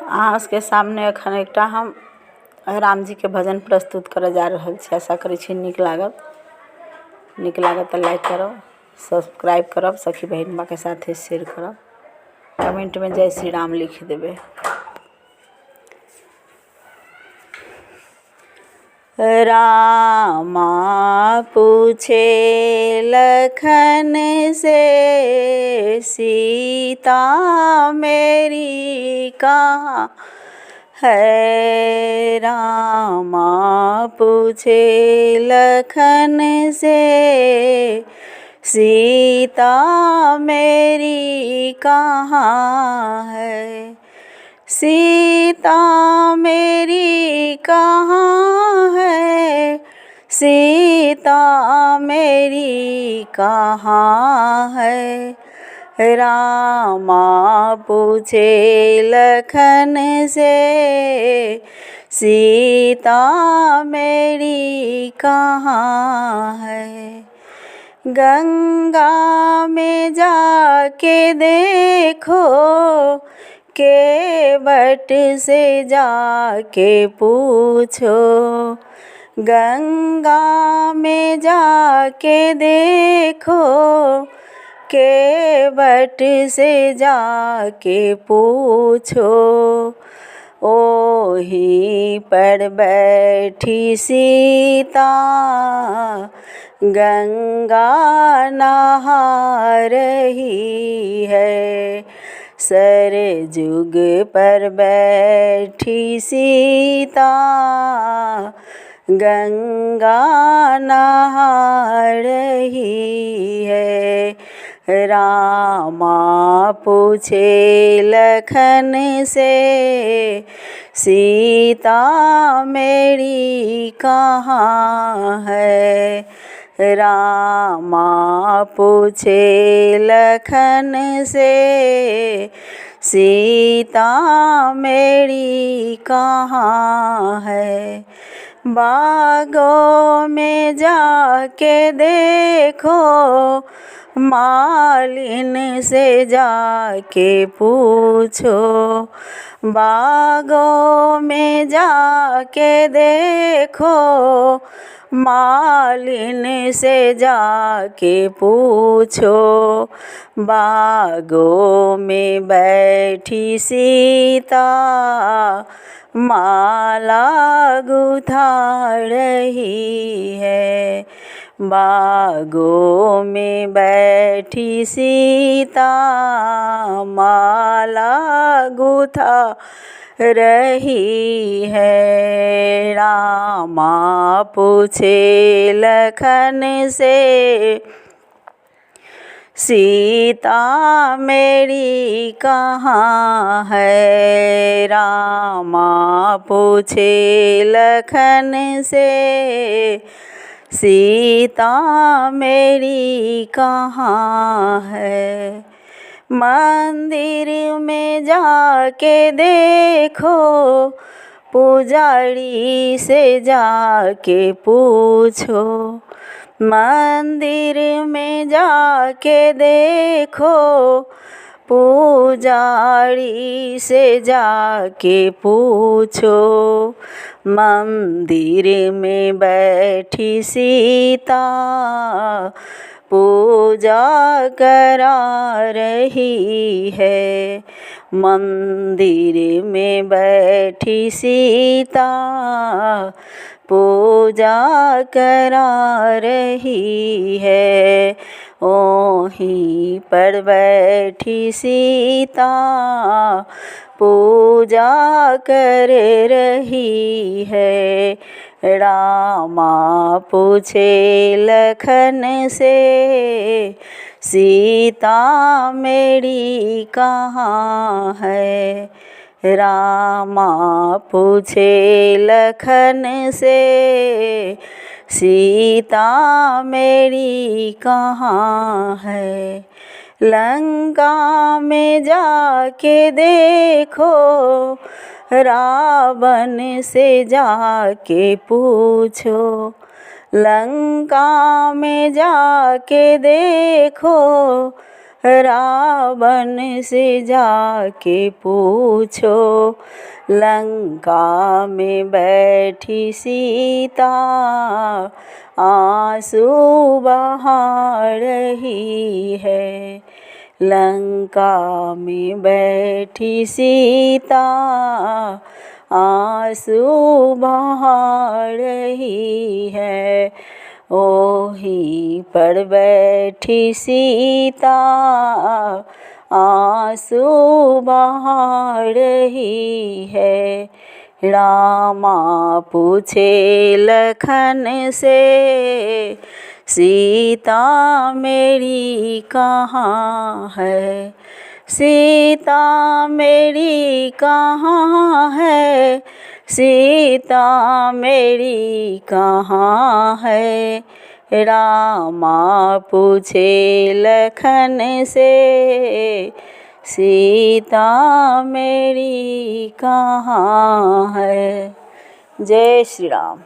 अहाँ के सामने एखन एकटा हम राम जी के भजन प्रस्तुत करऽ जा रहल छी। आशा करै छी नीक लागत तऽ लाइक करब, सब्सक्राइब करब, सखी बहिनबा के साथे शेयर करब, कमेंट में जय श्री राम लिख देबै। रामा पूछे लखन से सीता मेरी कहाँ है। रामा पूछे लखन से सीता मेरी कहाँ है। सीता मेरी कहाँ है, सीता मेरी कहाँ है। रामा पूछे लखन से सीता मेरी कहाँ है। गंगा में जाके देखो, के बट से जाके पूछो। गंगा में जाके देखो, के बट से जाके पूछो। ओही पर बैठी सीता गंगा नहा रही है। सरजुग पर बैठी सीता गंगा नहा रही है। रामा पूछे लखन से सीता मेरी कहाँ है। रामा पूछे लखन से सीता मेरी कहाँ है। बागों में जाके देखो, मालिन से जाके पूछो। बागों में जाके देखो, मालिन से जाके पूछो। बागों में बैठी सीता माला गुथा रही है। बागों में बैठी सीता माला गुथा रही है। रामा पूछे लखन से सीता मेरी कहाँ है। रामा पूछे लखन से सीता मेरी कहाँ है। मंदिर में जाके देखो, पुजारी से जाके पूछो। मंदिर में जाके देखो, पुजारी से जाके पूछो। मंदिर में बैठी सीता पूजा करा रही है। मंदिर में बैठी सीता पूजा करा रही है। ओहीं पर बैठी सीता पूजा कर रही है। रामा पूछे लखन से सीता मेरी कहाँ है। रामा पूछे लखन से सीता मेरी कहाँ है। लंका में जाके देखो, रावण से जाके पूछो। लंका में जाके देखो, रावण से जाके पूछो, लंका में बैठी सीता आंसू बहा रही है। लंका में बैठी सीता आंसू बहा रही है। ओही पर बैठी सीता आंसू बहा रही है। रामा पूछे लखन से, सीता मेरी कहाँ है। सीता मेरी कहाँ है, सीता मेरी कहाँ है। रामा पूछे लखन से, सीता मेरी कहाँ है। जय श्री राम।